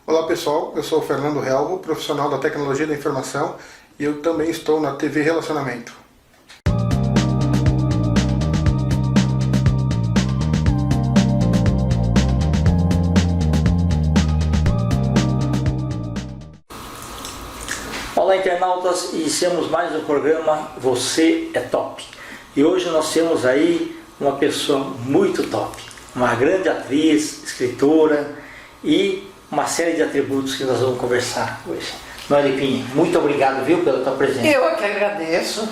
Olá pessoal, eu sou o Fernando Relmo, profissional da tecnologia da informação e eu também estou na TV Relacionamento. Olá internautas, iniciamos mais um programa Você é Top. E hoje nós temos aí uma pessoa muito top, uma grande atriz, escritora e uma série de atributos que nós vamos conversar hoje. Noeli, muito obrigado, viu, pela tua presença. Eu que agradeço.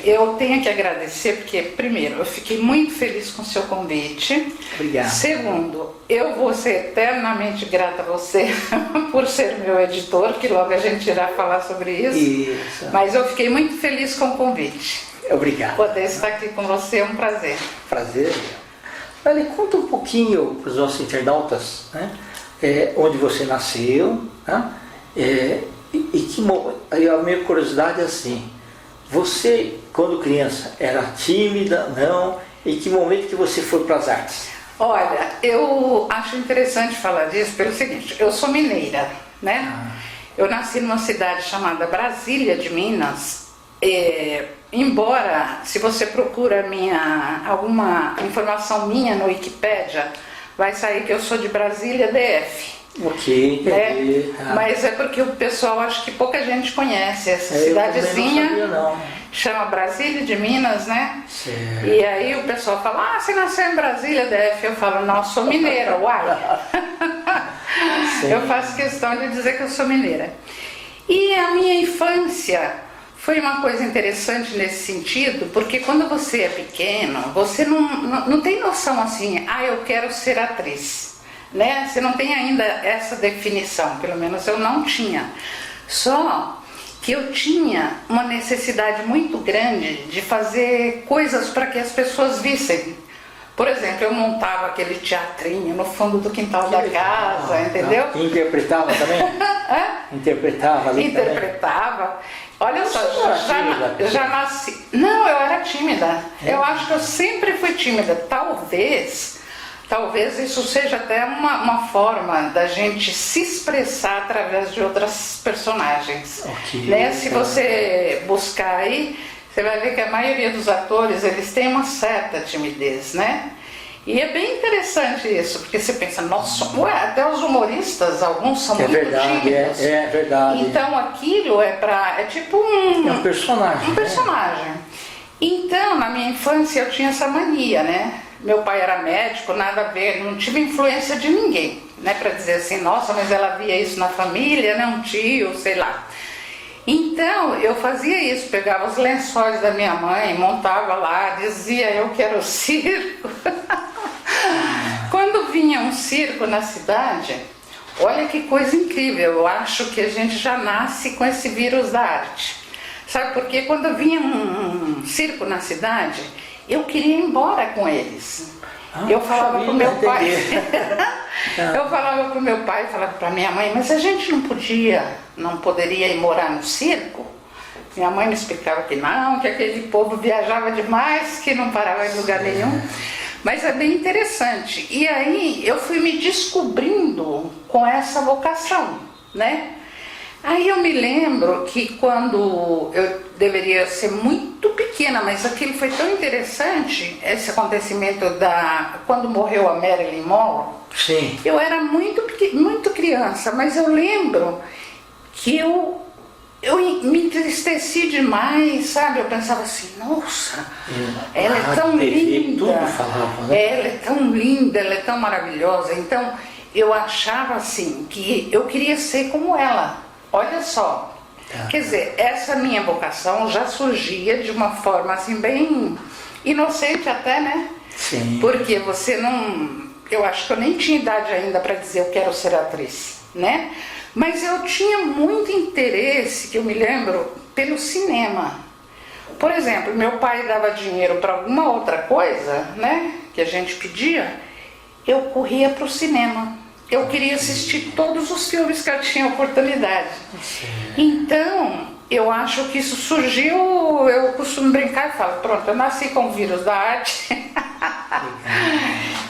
Eu tenho que agradecer porque, primeiro, eu fiquei muito feliz com o seu convite. Obrigado. Segundo, eu vou ser eternamente grata a você por ser meu editor, que logo a gente irá falar sobre isso. Isso. Mas eu fiquei muito feliz com o convite. Obrigado. Poder estar aqui com você é um prazer. Prazer. Noeli, conta um pouquinho para os nossos internautas, né? Onde você nasceu, né? A minha curiosidade é assim, você quando criança era tímida, não? Em que momento que você foi para as artes? Olha, eu acho interessante falar disso pelo seguinte, eu sou mineira, né? Eu nasci numa cidade chamada Brasília de Minas, embora se você procura alguma informação minha no Wikipédia, vai sair que eu sou de Brasília DF. Ok, né? Mas é porque o pessoal, acho que pouca gente conhece essa cidadezinha, eu também não sabia, não. Chama Brasília de Minas, né? Certo. E aí o pessoal fala, você nasceu em Brasília DF? Eu falo, não, eu sou mineira, uai. Eu faço questão de dizer que eu sou mineira. E a minha infância foi uma coisa interessante nesse sentido, porque quando você é pequeno, você não tem noção assim, eu quero ser atriz. Né? Você não tem ainda essa definição, pelo menos eu não tinha. Só que eu tinha uma necessidade muito grande de fazer coisas para que as pessoas vissem. Por exemplo, eu montava aquele teatrinho no fundo do quintal da casa, entendeu? Interpretava também? Interpretava ali Interpretava. Também? Olha só, já nasci... Não, eu era tímida. Eu acho que eu sempre fui tímida. Talvez isso seja até uma forma da gente se expressar através de outras personagens. Okay, né? Se você buscar aí, você vai ver que a maioria dos atores, eles têm uma certa timidez, né? E é bem interessante isso, porque você pensa, nossa, até os humoristas, alguns são muito tímidos. É verdade. Então aquilo é tipo um personagem. Um personagem. Então, na minha infância eu tinha essa mania, né? Meu pai era médico, nada a ver, não tive influência de ninguém, né? Para dizer assim, nossa, mas ela via isso na família, né? Um tio, sei lá. Então, eu fazia isso, pegava os lençóis da minha mãe, montava lá, dizia, eu quero circo. Quando vinha um circo na cidade, olha que coisa incrível, eu acho que a gente já nasce com esse vírus da arte. Sabe por quê? Quando vinha um circo na cidade, eu queria ir embora com eles. Eu falava pro meu pai, falava pra minha mãe, mas a gente não poderia ir morar no circo? Minha mãe me explicava que não, que aquele povo viajava demais, que não parava em lugar nenhum. Mas é bem interessante. E aí eu fui me descobrindo com essa vocação, né? Aí eu me lembro que quando eu deveria ser muito pequena, mas aquilo foi tão interessante, esse acontecimento quando morreu a Marilyn Monroe. Sim. Eu era muito criança, mas eu lembro que eu me entristeci demais, sabe? Eu pensava assim, nossa, ela é tão linda, tudo falava, né? Ela é tão linda, ela é tão maravilhosa. Então eu achava assim, que eu queria ser como ela. Olha só, quer dizer, essa minha vocação já surgia de uma forma assim bem inocente até, né? Sim. Porque você não... Eu acho que eu nem tinha idade ainda para dizer eu quero ser atriz, né? Mas eu tinha muito interesse, que eu me lembro, pelo cinema. Por exemplo, meu pai dava dinheiro para alguma outra coisa, né? Que a gente pedia, eu corria para o cinema. Eu queria assistir todos os filmes que eu tinha oportunidade. Então, eu acho que isso surgiu, eu costumo brincar e falo, pronto, eu nasci com o vírus da arte.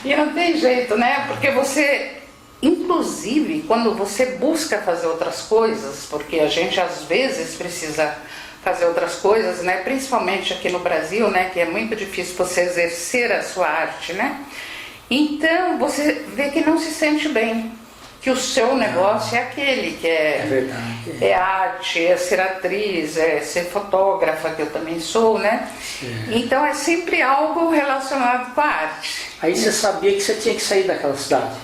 E não tem jeito, né? Porque você inclusive, quando você busca fazer outras coisas, porque a gente às vezes precisa fazer outras coisas, né? Principalmente aqui no Brasil, né? Que é muito difícil você exercer a sua arte, né? Então você vê que não se sente bem, que o seu negócio é aquele, que é arte, é ser atriz, é ser fotógrafa, que eu também sou, né? Então é sempre algo relacionado com a arte. Aí você sabia que você tinha que sair daquela cidade?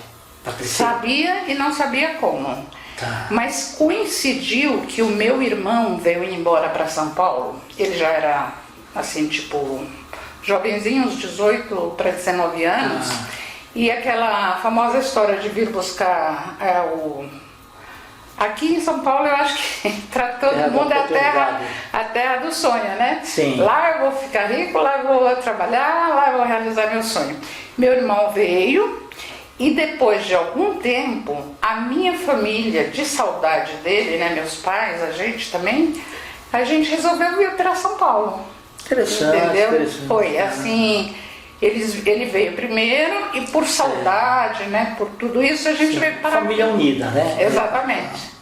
Sabia e não sabia como. Tá. Mas coincidiu que o meu irmão veio embora para São Paulo. Ele já era, assim, tipo, jovenzinho, uns 18 para 19 anos. E aquela famosa história de vir buscar Aqui em São Paulo eu acho que para todo mundo é a terra do sonho, né? Sim. Lá eu vou ficar rico, lá eu vou trabalhar, lá eu vou realizar meu sonho. Meu irmão veio. E depois de algum tempo, a minha família, de saudade dele, né, meus pais, a gente também, a gente resolveu vir para São Paulo. Interessante, entendeu? Interessante. Foi assim, ele veio primeiro e por saudade, né, por tudo isso a gente veio para família unida, né? Exatamente.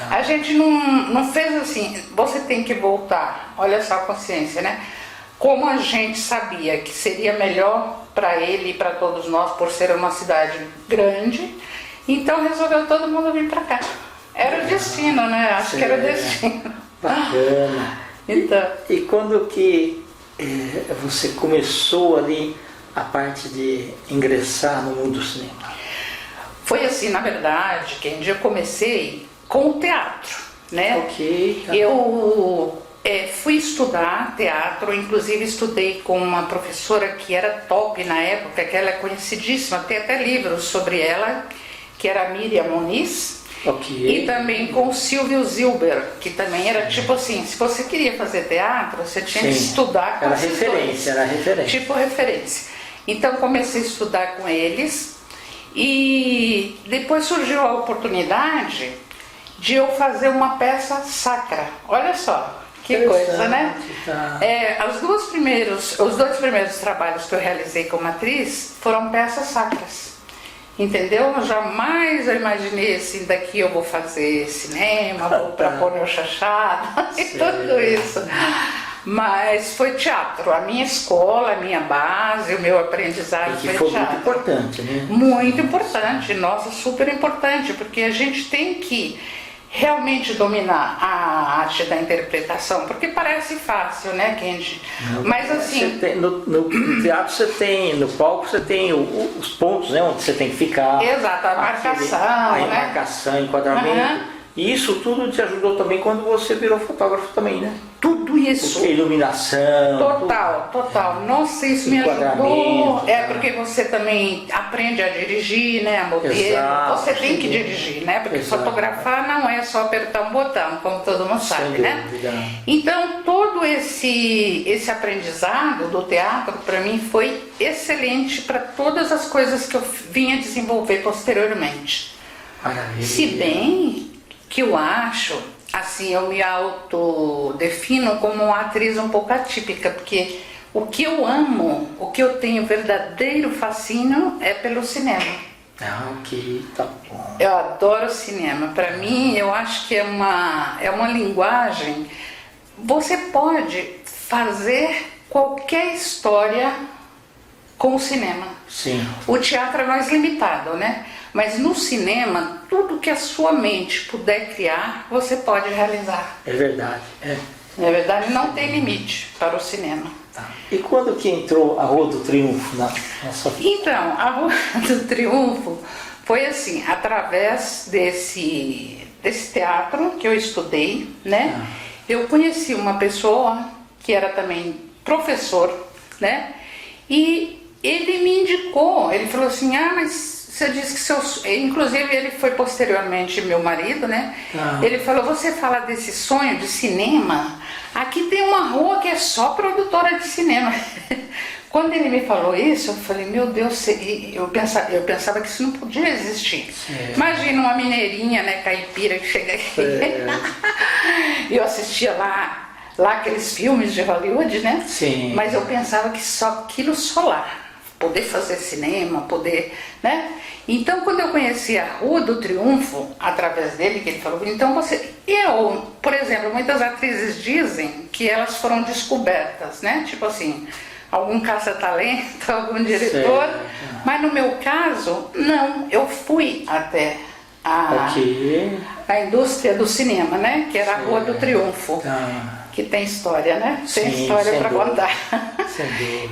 A gente não fez assim, você tem que voltar, olha só a consciência, né? Como a gente sabia que seria melhor para ele e para todos nós, por ser uma cidade grande, então resolveu todo mundo vir para cá. Era o destino, né? Acho que era o destino. Bacana. Então. E quando que você começou ali a parte de ingressar no mundo do cinema? Foi assim, na verdade, que eu comecei com o teatro, né? Ok. Tá. Eu fui estudar teatro, inclusive estudei com uma professora que era top na época, que ela é conhecidíssima, tem até livros sobre ela, que era a Miriam Muniz. Okay. E também com o Silvio Zilber, que também era tipo assim, se você queria fazer teatro, você tinha que estudar com era esses referência, dois. Era referência. Tipo referência. Então comecei a estudar com eles e depois surgiu a oportunidade de eu fazer uma peça sacra. Olha só. Que coisa, né? Tá. Os dois primeiros trabalhos que eu realizei como atriz foram peças sacras. Entendeu? Jamais eu imaginei assim, daqui eu vou fazer cinema, vou para pôr meu chachado e tudo isso. Mas foi teatro, a minha escola, a minha base, o meu aprendizado e que foi foi teatro. Muito importante, né? Muito importante, nossa, super importante, porque a gente tem que realmente dominar a arte da interpretação, porque parece fácil, né, Kendi? Mas assim... No teatro você tem, no palco você tem os pontos, né, onde você tem que ficar. Exato, a marcação, né? marcação, enquadramento. E isso tudo te ajudou também quando você virou fotógrafo também, né? Tudo isso. Porque iluminação. Total. Nossa, isso me ajudou. Porque você também aprende a dirigir, né? A modelo. Exato, você tem que dirigir, né? Porque fotografar não é só apertar um botão, como todo mundo sabe, né? Então, todo esse aprendizado do teatro, para mim, foi excelente para todas as coisas que eu vinha desenvolver posteriormente. Maravilha. Se bem que eu acho, assim, eu me autodefino como uma atriz um pouco atípica, porque o que eu amo, o que eu tenho verdadeiro fascínio é pelo cinema. Ok, tá bom. Eu adoro cinema. Para mim, eu acho que é uma linguagem. Você pode fazer qualquer história com o cinema. Sim. O teatro é mais limitado, né? Mas no cinema, tudo que a sua mente puder criar, você pode realizar. É verdade. Na verdade, não tem limite para o cinema. Tá. E quando que entrou a Rua do Triunfo na sua vida? Então, a Rua do Triunfo foi assim, através desse teatro que eu estudei, né? Eu conheci uma pessoa que era também professor, né? E ele me indicou, ele falou assim, mas você disse que seus... Inclusive ele foi posteriormente meu marido, né? Ele falou, você fala desse sonho de cinema, aqui tem uma rua que é só produtora de cinema. Quando ele me falou isso, eu falei, meu Deus, eu pensava que isso não podia existir. Imagina uma mineirinha, né, caipira, que chega aqui. E eu assistia lá aqueles filmes de Hollywood, né? Sim. Mas eu pensava que só aquilo solar. poder fazer cinema, poder, né? Então, quando eu conheci a Rua do Triunfo, através dele, que ele falou, então por exemplo, muitas atrizes dizem que elas foram descobertas, né? Tipo assim, algum caça-talento, algum diretor, mas no meu caso, não, eu fui até a indústria do cinema, né? Que era a Rua do Triunfo. Que tem história, né? Tem história para contar.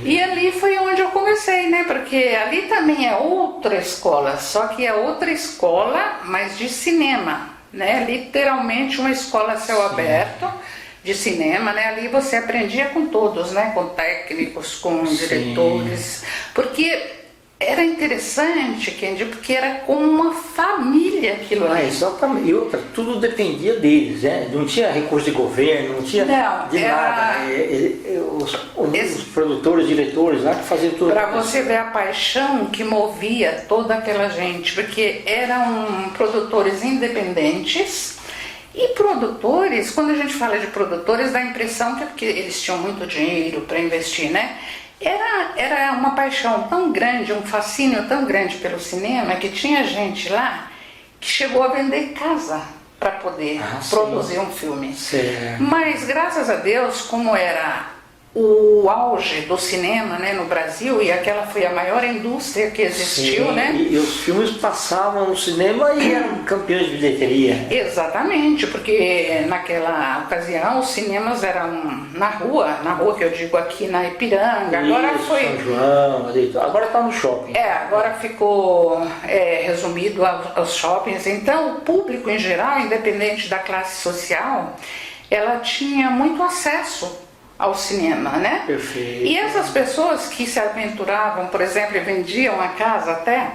E ali foi onde eu comecei, né? Porque ali também é outra escola, só que é outra escola, mas de cinema, né? Literalmente uma escola a céu aberto de cinema, né? Ali você aprendia com todos, né? Com técnicos, com diretores, porque era interessante, Kendi, porque era como uma família aquilo ali. Exatamente. E outra, tudo dependia deles, né? Não tinha recurso de governo, não tinha nada. Os produtores, diretores lá que faziam tudo. Para você ver a paixão que movia toda aquela gente, porque eram produtores independentes. E produtores, quando a gente fala de produtores, dá a impressão que é porque eles tinham muito dinheiro para investir, né? Era uma paixão tão grande, um fascínio tão grande pelo cinema, que tinha gente lá que chegou a vender casa para poder produzir um filme. Mas graças a Deus, como era o auge do cinema, né, no Brasil, e aquela foi a maior indústria que existiu, né? E os filmes passavam no cinema e eram campeões de bilheteria. Exatamente, porque naquela ocasião os cinemas eram na rua que eu digo aqui na Ipiranga. Agora foi São João, agora está no shopping. Agora ficou resumido aos shoppings. Então o público em geral, independente da classe social, ela tinha muito acesso ao cinema, né? Perfeito. E essas pessoas que se aventuravam, por exemplo, e vendiam a casa até,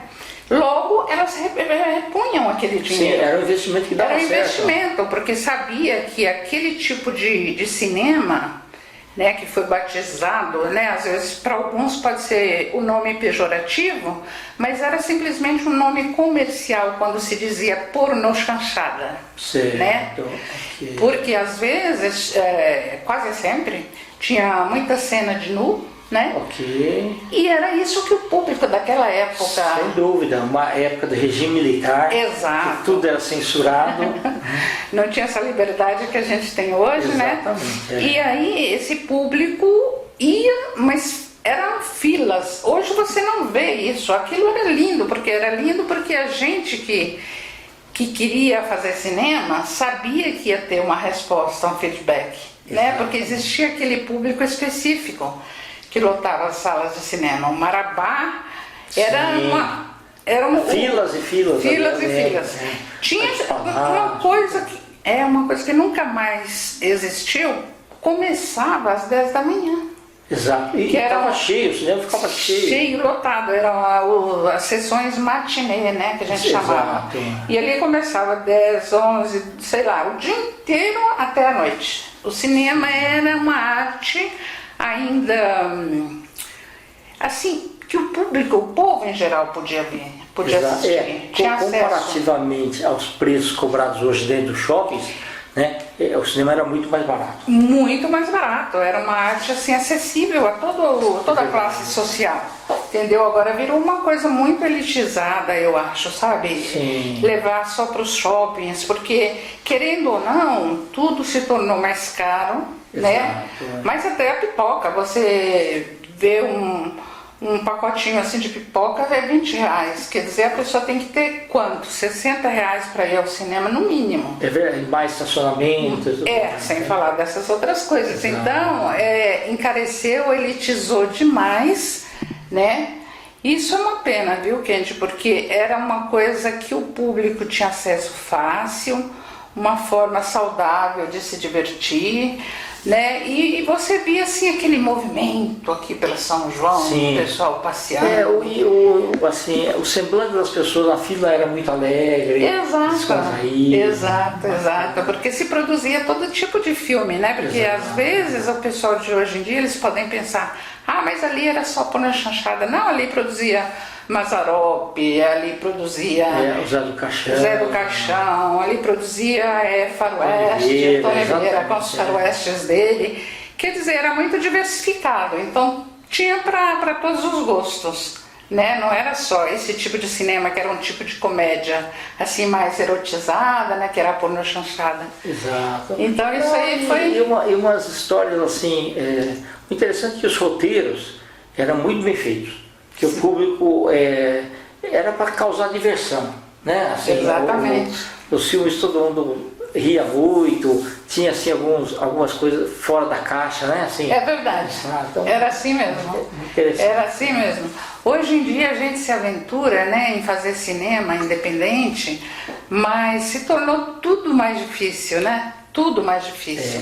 logo elas repunham aquele dinheiro. Sim, era um investimento que dava certo. Era um investimento, porque sabia que aquele tipo de cinema, né, que foi batizado, né, às vezes para alguns pode ser o nome pejorativo, mas era simplesmente um nome comercial quando se dizia pornô chanchada, né? Porque às vezes, quase sempre, tinha muita cena de nu, né? E era isso que o público daquela época... Sem dúvida, uma época do regime militar. Exato. Que tudo era censurado. Não tinha essa liberdade que a gente tem hoje, né? E aí esse público ia, mas eram filas. Hoje você não vê isso. Aquilo era lindo porque a gente que queria fazer cinema sabia que ia ter uma resposta, um feedback, né? Porque existia aquele público específico que lotava as salas de cinema. O Marabá era filas e filas. Filas e filas. Tinha uma coisa que nunca mais existiu, começava às 10 da manhã. Exato. E estava cheio, o cinema ficava cheio. Cheio, lotado. Eram as sessões matinê, né, que a gente chamava. E ali começava 10, 11, sei lá, o dia inteiro até a noite. O cinema era uma arte ainda, assim, que o público, o povo em geral podia ver, podia assistir. Comparativamente aos preços cobrados hoje dentro dos shoppings, né, o cinema era muito mais barato. Muito mais barato, era uma arte assim, acessível a toda a classe social, entendeu? Agora virou uma coisa muito elitizada, eu acho, sabe? Sim. Levar só para os shoppings, porque querendo ou não, tudo se tornou mais caro, né? Mas até a pipoca, você vê um pacotinho assim de pipoca é R$20. Quer dizer, a pessoa tem que ter quanto? R$60 para ir ao cinema, no mínimo. É verdade, mais estacionamento. Sem falar dessas outras coisas. Exato. Então, encareceu, elitizou demais, né? Isso é uma pena, viu, Kendi? Porque era uma coisa que o público tinha acesso fácil, uma forma saudável de se divertir, né? E você via assim aquele movimento aqui pela São João, o pessoal passeando. O semblante das pessoas na fila era muito alegre. Exato, porque se produzia todo tipo de filme, né? Porque às vezes o pessoal de hoje em dia eles podem pensar, mas ali era só pornô chanchada. Não, ali produzia Mazzaropi, ali produzia o Zé do Caixão, ali produzia Faroeste, Antônio Vieira com os faroestes dele. Quer dizer, era muito diversificado, então tinha para todos os gostos, né? Não era só esse tipo de cinema que era um tipo de comédia assim mais erotizada, né? Que era a pornô chanchada. Exato. Então isso aí foi... E umas histórias assim, o interessante é que os roteiros eram muito bem feitos, que Sim. o público era para causar diversão, né? Assim, Exatamente. Os filmes todo mundo ria muito, tinha assim algumas coisas fora da caixa, né? Assim, É verdade, então, era assim mesmo. interessante. Era assim mesmo. Hoje em dia a gente se aventura, né, em fazer cinema independente, mas se tornou tudo mais difícil, né? Tudo mais difícil.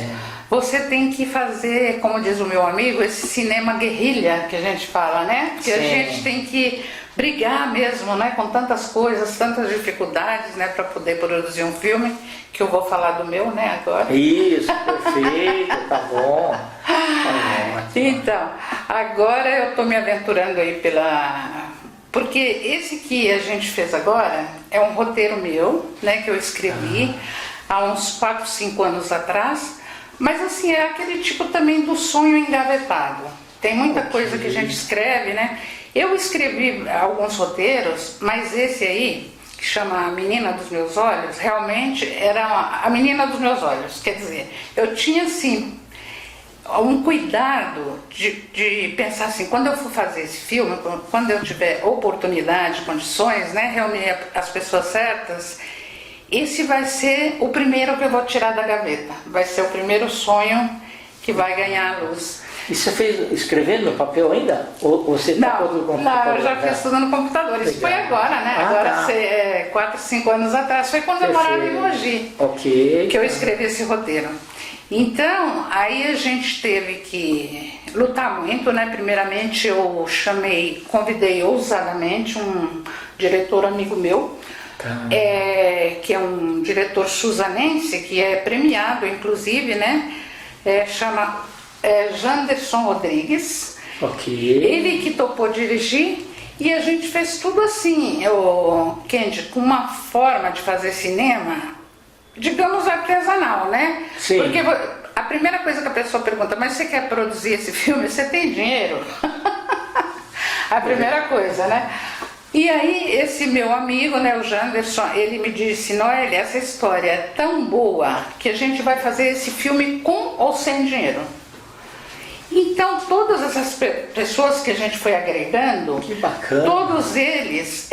Você tem que fazer, como diz o meu amigo, esse cinema guerrilha que a gente fala, né? Porque a Sim. gente tem que brigar mesmo, né, com tantas coisas, tantas dificuldades, né, para poder produzir um filme, que eu vou falar do meu, né, agora. Isso, perfeito, tá bom. Então, agora eu estou me aventurando aí porque esse que a gente fez agora é um roteiro meu, né, que eu escrevi há uns 4, 5 anos atrás, mas assim, é aquele tipo também do sonho engavetado. Tem muita coisa que a gente escreve, né? Eu escrevi alguns roteiros, mas esse aí, que chama A Menina dos Meus Olhos, realmente era a menina dos meus olhos. Quer dizer, eu tinha assim um cuidado de pensar assim, quando eu for fazer esse filme, quando eu tiver oportunidade, condições, né, reunir as pessoas certas, esse vai ser o primeiro que eu vou tirar da gaveta. Vai ser o primeiro sonho que vai ganhar a luz. E você fez escrevendo no papel ainda? Ou você tá Não, no computador? não, eu já fiz tudo no computador. Isso foi agora, né? Agora, 4, 5 anos atrás. Foi quando eu morava em Mogi, que eu escrevi esse roteiro. Então, aí a gente teve que lutar muito, né? Primeiramente eu convidei ousadamente um diretor amigo meu, que é um diretor suzanense, que é premiado, inclusive, né? Chama Janderson Rodrigues. Ele que topou dirigir, e a gente fez tudo assim, Kendi, com uma forma de fazer cinema, digamos, artesanal, né? Sim. Porque a primeira coisa que a pessoa pergunta, mas você quer produzir esse filme? Você tem dinheiro? A primeira coisa, né? E aí esse meu amigo, né, o Janderson, ele me disse, Noélia, essa história é tão boa que a gente vai fazer esse filme com ou sem dinheiro. Então todas essas pessoas que a gente foi agregando, que bacana, todos eles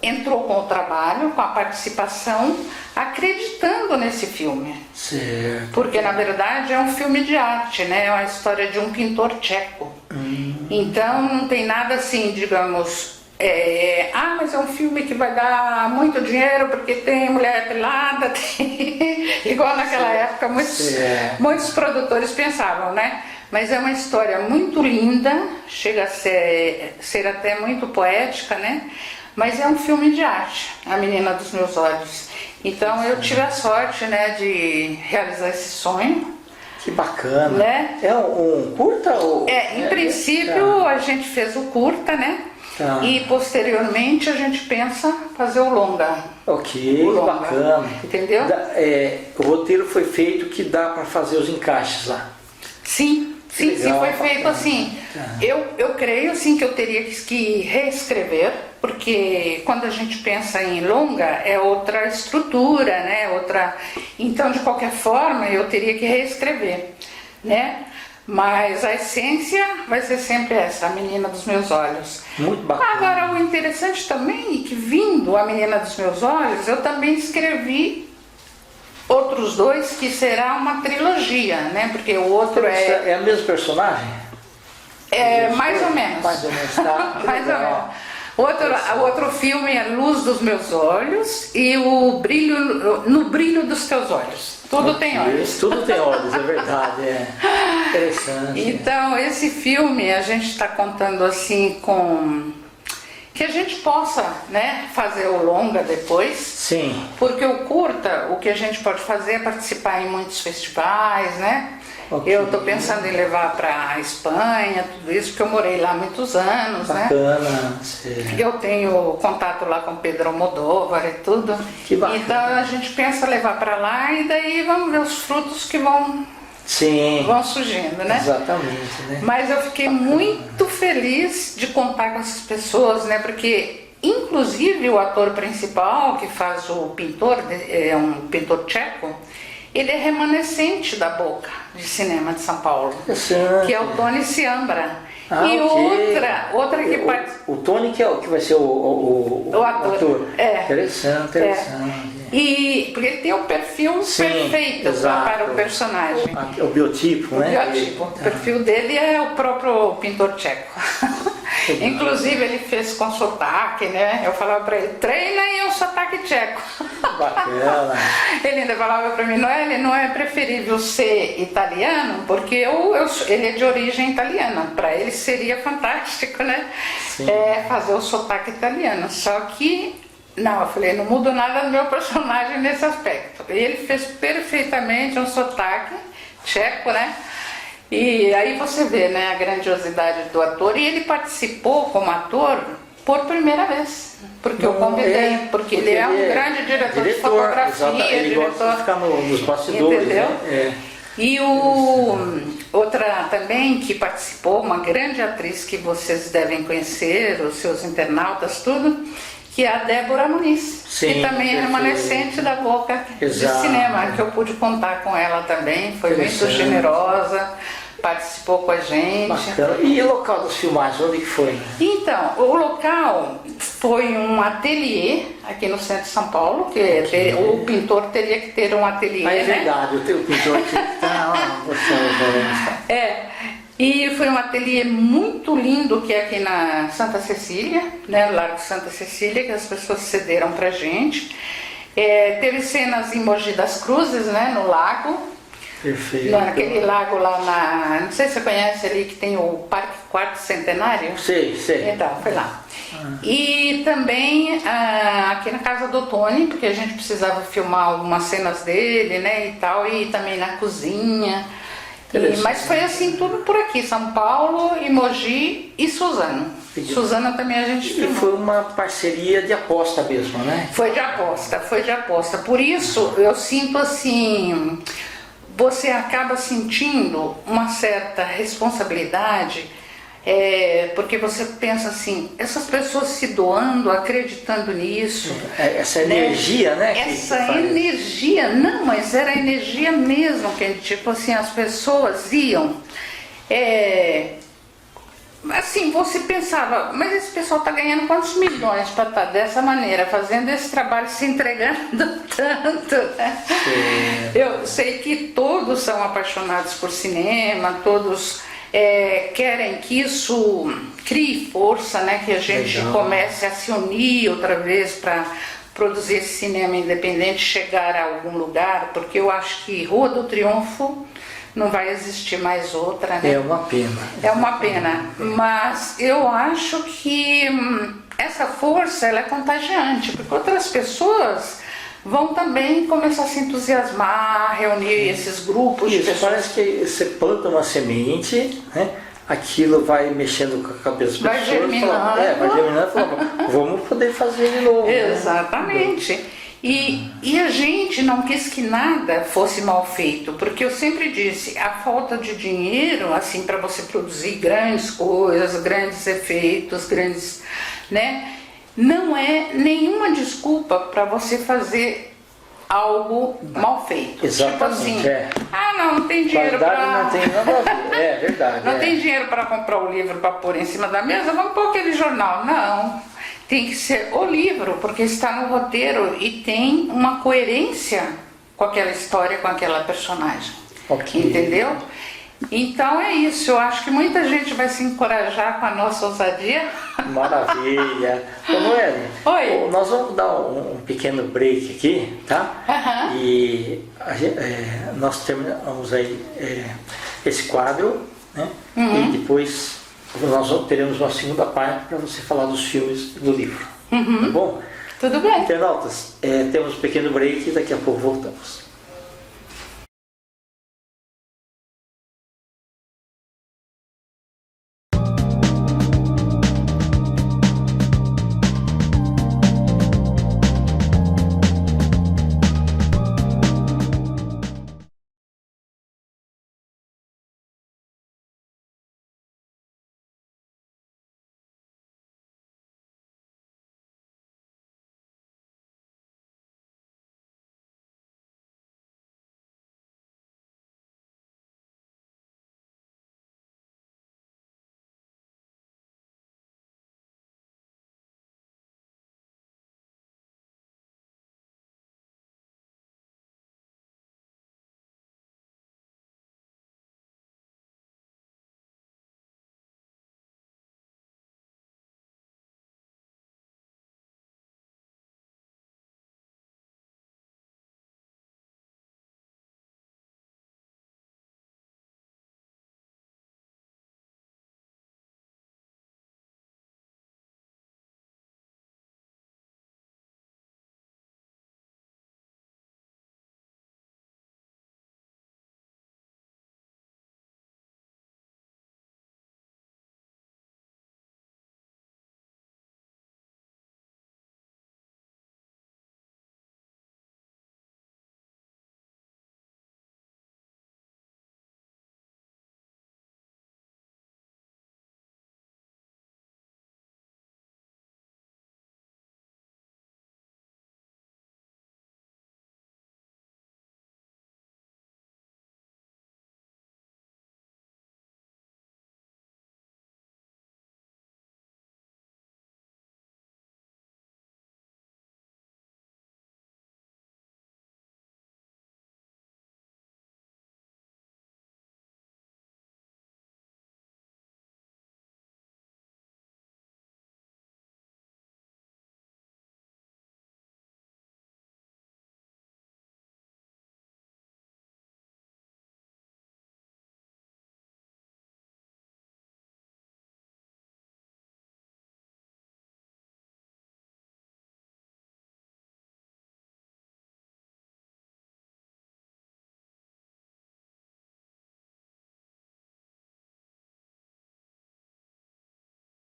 entrou com o trabalho, com a participação, acreditando nesse filme. Certo. Porque na verdade é um filme de arte, né? É uma história de um pintor tcheco. Então não tem nada assim, digamos, mas é um filme que vai dar muito dinheiro porque tem mulher pelada, igual naquela época muitos produtores pensavam, né? Mas é uma história muito linda, chega a ser até muito poética, né? Mas é um filme de arte, A Menina dos Meus Olhos. Então eu tive a sorte, né, de realizar esse sonho. Que bacana. Né? É um curta? Em princípio a gente fez o curta, né? E posteriormente a gente pensa fazer o longa. Bacana. Entendeu? O roteiro foi feito que dá para fazer os encaixes lá. Sim, foi feito assim. Eu creio assim que eu teria que reescrever, porque quando a gente pensa em longa é outra estrutura, né? Então, de qualquer forma, eu teria que reescrever, né? Mas a essência vai ser sempre essa, A Menina dos Meus Olhos. Muito bacana. Agora, o interessante também é que, vindo A Menina dos Meus Olhos, eu também escrevi outros 2 que será uma trilogia, né? Porque o outro é a mesma personagem? Mais ou menos. Mais ou menos, tá? Mais ou menos. O outro filme é Luz dos Meus Olhos e No Brilho dos Teus Olhos. Tudo tem olhos. Tudo tem olhos, é verdade. Interessante. Então, esse filme a gente está contando assim que a gente possa, né, fazer o longa depois. Sim. Porque o curta, o que a gente pode fazer é participar em muitos festivais, né? Eu estou pensando em levar para a Espanha, tudo isso, porque eu morei lá há muitos anos, bacana, né? Sim. Eu tenho contato lá com Pedro Almodóvar e tudo. Que bacana. Então a gente pensa levar para lá e daí vamos ver os frutos que vão Sim. vão surgindo, né? Exatamente, né? Mas eu fiquei muito feliz de contar com essas pessoas, né? Porque, inclusive, o ator principal, que faz o pintor, é um pintor tcheco, ele é remanescente da Boca de Cinema de São Paulo, que é o Tony Siambra. E ok. outra que participa. O Tony que vai ser o ator. É. Interessante. E porque ele tem o perfil perfeito exato. para o personagem. O biotipo, né? O biotipo. O perfil dele é o próprio pintor tcheco. Inclusive ele fez com sotaque, né? Eu falava para ele, treina em um sotaque tcheco. Bacana. Ele ainda falava para mim, não é preferível ser italiano, porque ele é de origem italiana. Para ele seria fantástico, né? Fazer o sotaque italiano. Só que, não, eu falei, não mudo nada no meu personagem nesse aspecto. E ele fez perfeitamente um sotaque tcheco, né? E aí você vê, né, a grandiosidade do ator. E ele participou como ator por primeira vez, porque eu convidei, porque ele é um grande diretor de fotografia, ele gosta de ficar nos bastidores, entendeu? né? E outra também que participou, uma grande atriz que vocês devem conhecer, os seus internautas, tudo, que é a Débora Muniz, que também é remanescente da Boca de Cinema, que eu pude contar com ela também, foi muito generosa, participou com a gente. Bacana. E o local das filmagens, onde que foi? Então, o local foi um ateliê aqui no centro de São Paulo, que o pintor teria que ter um ateliê, é verdade, o pintor que está e foi um ateliê muito lindo que é aqui na Santa Cecília, né, Largo Santa Cecília, que as pessoas cederam pra gente. Teve cenas em Mogi das Cruzes, né, no lago. Perfeito. Naquele lago lá não sei se você conhece ali, que tem o Parque Quarto Centenário. Sei. Então, foi lá. E também aqui na casa do Tony, porque a gente precisava filmar algumas cenas dele, né, e tal, e também na cozinha. Mas foi assim, tudo por aqui, São Paulo e Mogi e Suzano. Suzano também a gente filmou. E foi uma parceria de aposta mesmo, né? Foi de aposta. Por isso, eu sinto assim, você acaba sentindo uma certa responsabilidade, porque você pensa assim, essas pessoas se doando, acreditando nisso. Essa energia, né? Essa energia, não, mas era energia mesmo, que tipo assim, as pessoas iam, assim, você pensava, mas esse pessoal está ganhando quantos milhões para estar dessa maneira, fazendo esse trabalho, se entregando tanto, né? Eu sei que todos são apaixonados por cinema, todos querem que isso crie força, né? Que a gente comece a se unir outra vez para produzir esse cinema independente, chegar a algum lugar, porque eu acho que Rua do Triunfo não vai existir mais outra, né? É uma pena. É uma pena, mas eu acho que essa força ela é contagiante, porque outras pessoas vão também começar a se entusiasmar, reunir esses grupos de pessoas. Parece que você planta uma semente, né? Aquilo vai mexendo com a cabeça das pessoas. Vai germinando. Vai germinando e fala, vamos poder fazer de novo. Exatamente. Né? E a gente não quis que nada fosse mal feito, porque eu sempre disse, a falta de dinheiro, assim, para você produzir grandes coisas, grandes efeitos, grandes, né, não é nenhuma desculpa para você fazer algo mal feito. Exatamente. Tipo assim, não tem dinheiro para... Não tem nada a ver, é verdade. Não tem dinheiro para comprar o livro para pôr em cima da mesa, vamos pôr aquele jornal. Não. Tem que ser o livro, porque está no roteiro e tem uma coerência com aquela história, com aquela personagem. Okay. Entendeu? Então é isso, eu acho que muita gente vai se encorajar com a nossa ousadia. Maravilha. Ô Noeli, oi. Nós vamos dar um pequeno break aqui, tá? E nós terminamos aí esse quadro, né? E depois nós teremos uma segunda parte para você falar dos filmes do livro. Tá bom? Tudo bem. Internautas, temos um pequeno break e daqui a pouco voltamos.